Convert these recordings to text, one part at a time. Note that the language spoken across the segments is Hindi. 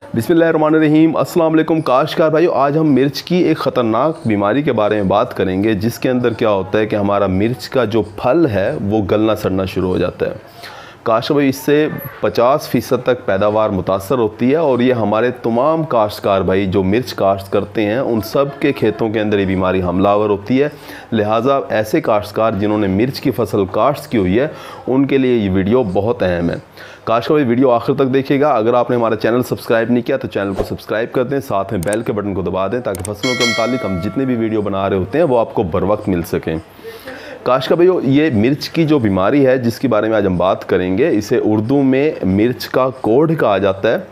बिस्मिल्लाहिर्रहमानिर्रहीम। अस्सलाम वालेकुम काश्तकार भाइयों, आज हम मिर्च की एक ख़तरनाक बीमारी के बारे में बात करेंगे, जिसके अंदर क्या होता है कि हमारा मिर्च का जो फल है वो गलना सड़ना शुरू हो जाता है। काश्तकार भाई, इससे 50% तक पैदावार मुतासर होती है और ये हमारे तमाम काश्तकार भाई जो मिर्च काश्त करते हैं उन सब के खेतों के अंदर ये बीमारी हमलावर होती है। लिहाजा ऐसे काश्तकार जिन्होंने मिर्च की फसल काश्त की हुई है उनके लिए ये वीडियो बहुत अहम है। काश्तकार भाई, वीडियो आखिर तक देखिएगा। अगर आपने हमारा चैनल सब्सक्राइब नहीं किया तो चैनल को सब्सक्राइब कर दें, साथ में बेल के बटन को दबा दें ताकि फसलों के मुतालिक हम जितने भी वीडियो बना रहे होते हैं वो आपको बर वक्त मिल सकें। काश्तकार भाइयों, ये मिर्च की जो बीमारी है जिसके बारे में आज हम बात करेंगे, इसे उर्दू में मिर्च का कोढ़ कहा जाता है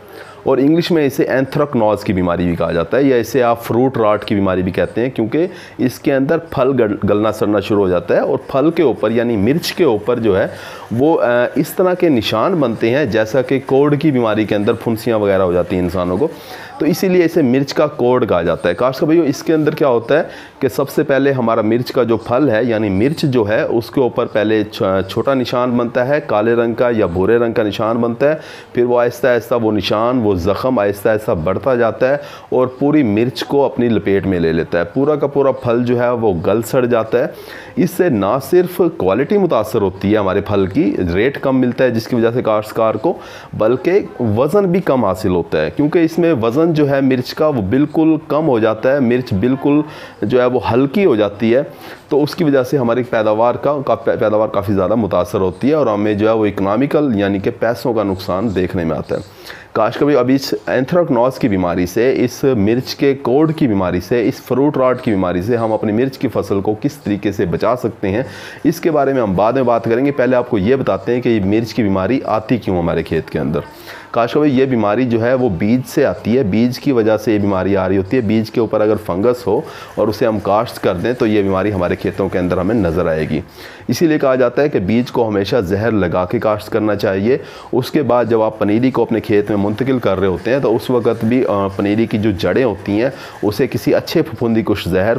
और इंग्लिश में इसे एंथ्रेक्नोज की बीमारी भी कहा जाता है, या इसे आप फ्रूट रॉट की बीमारी भी कहते हैं, क्योंकि इसके अंदर फल गलना सड़ना शुरू हो जाता है और फल के ऊपर यानी मिर्च के ऊपर जो है वो इस तरह के निशान बनते हैं जैसा कि कोढ़ की बीमारी के अंदर फुंसियाँ वगैरह हो जाती हैं इंसानों को, तो इसीलिए इसे मिर्च का कोढ़ कहा जाता है। काश्तकार भाइयों, इसके अंदर क्या होता है कि सबसे पहले हमारा मिर्च का जो फल है यानी मिर्च जो है उसके ऊपर पहले छोटा निशान बनता है, काले रंग का या भूरे रंग का निशान बनता है। फिर वो आहिस्ता आहिस्ता वो निशान वो ज़ख़म आहिस्ता आहिस्ता बढ़ता जाता है और पूरी मिर्च को अपनी लपेट में ले लेता है। पूरा का पूरा फल जो है वो गल सड़ जाता है। इससे ना सिर्फ क्वालिटी मुतासर होती है हमारे फल की, रेट कम मिलता है जिसकी वजह से काश्तकार को, बल्कि वज़न भी कम हासिल होता है, क्योंकि इसमें वज़न जो है मिर्च का वो बिल्कुल कम हो जाता है। मिर्च बिल्कुल जो है वो हल्की हो जाती है, तो उसकी वजह से हमारी पैदावार काफ़ी ज़्यादा मुतासर होती है और हमें जो है वो इकनॉमिकल यानी कि पैसों का नुकसान देखने में आता है। काश्तकार भाई, अभी इस एंथ्रेक्नोज की बीमारी से, इस मिर्च के कोढ़ की बीमारी से, इस फ्रूट रॉट की बीमारी से हम अपनी मिर्च की फसल को किस तरीके से बचा सकते हैं इसके बारे में हम बाद में बात करेंगे। पहले आपको ये बताते हैं कि ये मिर्च की बीमारी आती क्यों हमारे खेत के अंदर। काश्तकार भाई, ये बीमारी जो है वो बीज से आती है, बीज की वजह से ये बीमारी आ रही होती है। बीज के ऊपर अगर फंगस हो और उसे हम काश्त कर दें तो ये बीमारी हमारे खेतों के अंदर हमें नज़र आएगी। इसीलिए कहा जाता है कि बीज को हमेशा जहर लगा के काश्त करना चाहिए। उसके बाद जब आप पनीरी को अपने खेत में मुंतकिल कर रहे होते हैं तो उस वक्त भी पनीरी की जो जड़ें होती हैं उसे किसी अच्छे फफूंदी कुछ जहर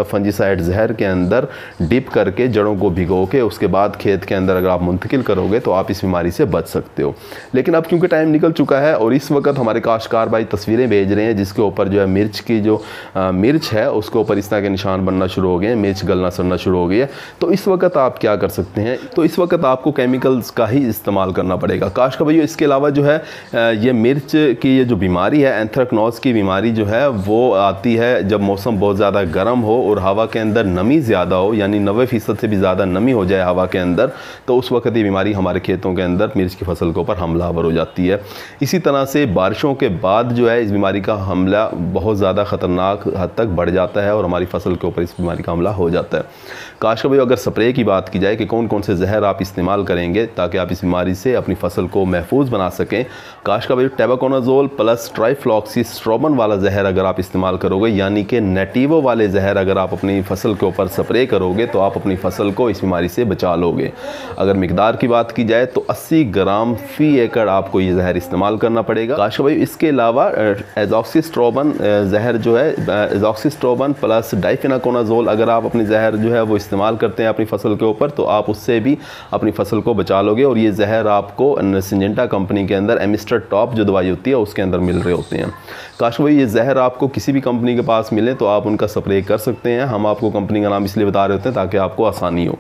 फंजीसाइड जहर के अंदर डिप करके जड़ों को भिगो के उसके बाद खेत के अंदर अगर आप मुंतकिल करोगे तो आप इस बीमारी से बच सकते हो। लेकिन अब क्योंकि टाइम निकल चुका है और इस वक्त हमारे काश्तकार भाई तस्वीरें भेज रहे हैं जिसके ऊपर जो है मिर्च की जो मिर्च है उसके ऊपर इस तरह के निशान बनना शुरू हो गए हैं, मिर्च गलना सड़ना शुरू हो गई है। तो इस वक्त आप क्या कर सकते हैं? तो इस वक्त आपको केमिकल्स का ही इस्तेमाल करना पड़ेगा। काश्तकार भाइयों, इसके अलावा जो है ये मिर्च की ये जो बीमारी है एंथ्रेक्नोज की बीमारी जो है वो आती है जब मौसम बहुत ज़्यादा गर्म हो और हवा के अंदर नमी ज़्यादा हो, यानी 90% से भी ज़्यादा नमी हो जाए हवा के अंदर, तो उस वक्त ये बीमारी हमारे खेतों के अंदर मिर्च की फसल के ऊपर हमलावर हो जाती है। इसी तरह से बारिशों के बाद जो है इस बीमारी का हमला बहुत ज़्यादा ख़तरनाक हद तक बढ़ जाता है और हमारी फसल के ऊपर इस बीमारी का हमला हो जाता है। काश्तकार भाई, अगर स्प्रे की बात की जाए कि कौन कौन से जहर आप इस्तेमाल करेंगे ताकि आप इस बीमारी से अपनी फसल को महफूज बना सकें, काश्तकार भाई टेबाकोनाजोल प्लस ट्राइफ्लॉक्सीस्ट्रोबिन वाला जहर अगर आप इस्तेमाल करोगे, यानी कि नेटिवो वाले जहर अगर आप अपनी फसल के ऊपर स्प्रे करोगे तो आप अपनी फसल को इस बीमारी से बचा लोगे। अगर मिकदार की बात की जाए तो 80 ग्राम फ़ी एकड़ आपको ये जहर इस्तेमाल करना पड़ेगा। काश्तकार भाई, इसके अलावा एज़ॉक्सिस्ट्रोबिन जहर जो है, एज़ॉक्सिस्ट्रोबिन प्लस डाइफेनाकोनाजोल अगर आप अपनी जहर जो है वो इस्तेमाल करते हैं अपनी फसल के ऊपर तो आप उससे भी अपनी फसल को बचा लोगे। और ये जहर आपको सिंजेंटा कंपनी के अंदर एमिस्टर टॉप जो दवाई होती है उसके अंदर मिल रहे होते हैं। काश्तकार भाई, ये जहर आपको किसी भी कंपनी के पास मिले तो आप उनका स्प्रे कर सकते हैं। हम आपको कंपनी का नाम इसलिए बता रहे होते हैं ताकि आपको आसानी हो।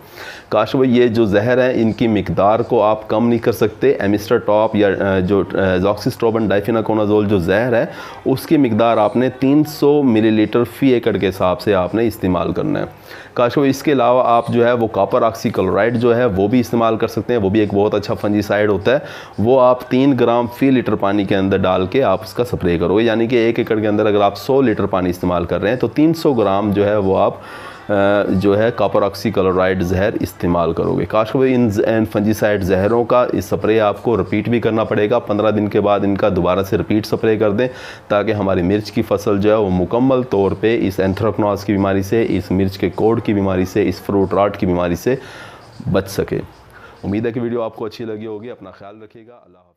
काश्तकार भाई, ये जो जहर है इनकी मिकदार को आप कम नहीं कर सकते। एमिस्टर टॉप या जो एज़ॉक्सिस्ट्रोबिन डाइफेनाकोनाजोल जो जहर है उसकी मिकदार आपने 300 मिलीलीटर फ़ी एकड़ के हिसाब से आपने इस्तेमाल करना है। काश्तकार भाई, इसके अलावा आप जो है वो कॉपर ऑक्सीक्लोराइड जो है वो भी इस्तेमाल कर सकते हैं। वो भी एक बहुत अच्छा फंजीसाइड होता है। वो आप 3 ग्राम फ़ी लीटर पानी के अंदर डाल के आप उसका स्प्रे करोगे, यानी कि 1 एकड़ के अंदर अगर आप 100 लीटर पानी इस्तेमाल कर रहे हैं तो 300 ग्राम जो है वो आप जो है कॉपर ऑक्सीक्लोराइड जहर इस्तेमाल करोगे। काश्तकार भाई, इन फंजीसाइड जहरों का इस स्प्रे आपको रिपीट भी करना पड़ेगा। 15 दिन के बाद इनका दोबारा से रिपीट स्प्रे कर दें ताकि हमारी मिर्च की फसल जो है वो मुकम्मल तौर पे इस एंथ्रेक्नोज की बीमारी से, इस मिर्च के कोढ़ की बीमारी से, इस फ्रूट रॉट की बीमारी से बच सके। उम्मीद है कि वीडियो आपको अच्छी लगी होगी। अपना ख्याल रखिएगा। अल्लाह हाफ़िज़।